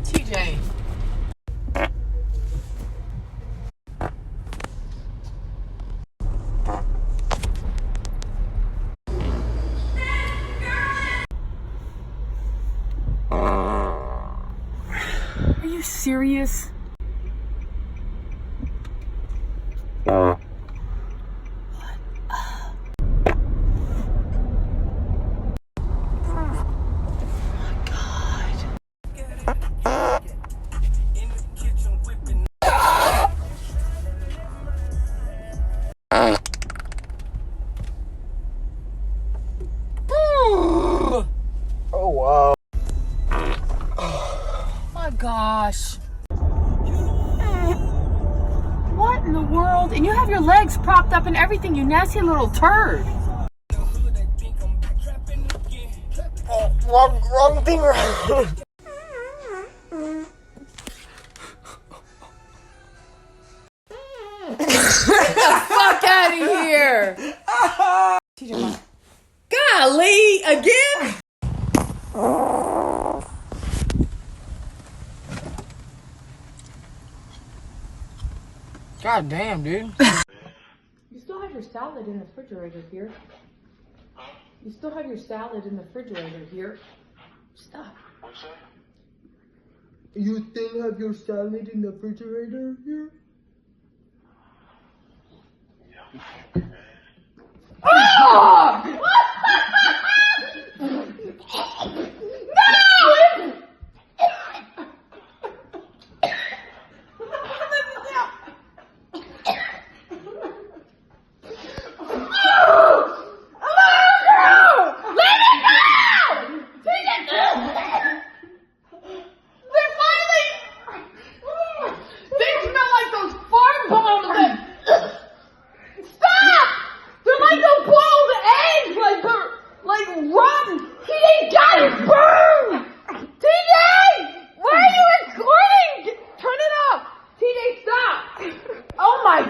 TJ. Are you serious? Oh wow. My gosh. What in the world? And you have your legs propped up and everything, you nasty little turd. Oh, wrong finger. Fuck out of here! TJ, golly, again? God damn, dude. You still have your salad in the refrigerator here. You still have your salad in the refrigerator here. Stop. What's that? You still have your salad in the refrigerator here? Oh!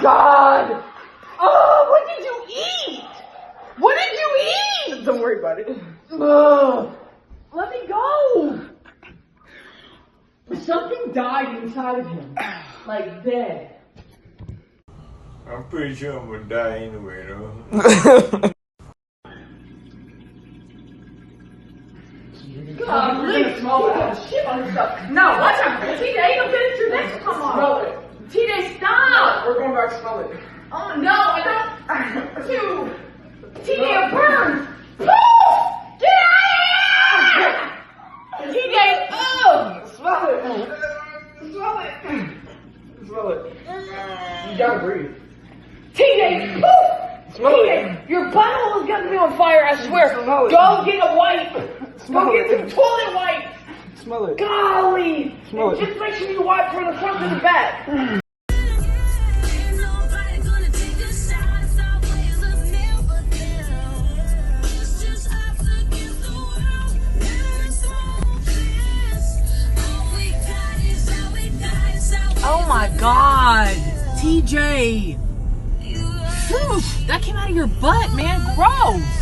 God! Oh, what did you eat? What did you eat? Don't worry about it. Let me go. Something died inside of him, like dead. I'm pretty sure I'm gonna die anyway, though. God, please smell that shit on yourself. No, watch out. TJ, ain't no finish your next come on. Smell it. TJ, stop. We're going back to smell it. Oh, no, I don't. Dude. TJ, it burns. Get out of here. TJ, Smell it. Smell it. Smell it. You gotta breathe. TJ, Smell TJ, it. your butthole is gonna be on fire, I swear. Smell it. Go get a wipe. Smell Go get it. some toilet wipe. Smell it. Golly. Smell it. Just make sure you wipe from the front to the back. Oh my God, TJ. That came out of your butt, man. Gross.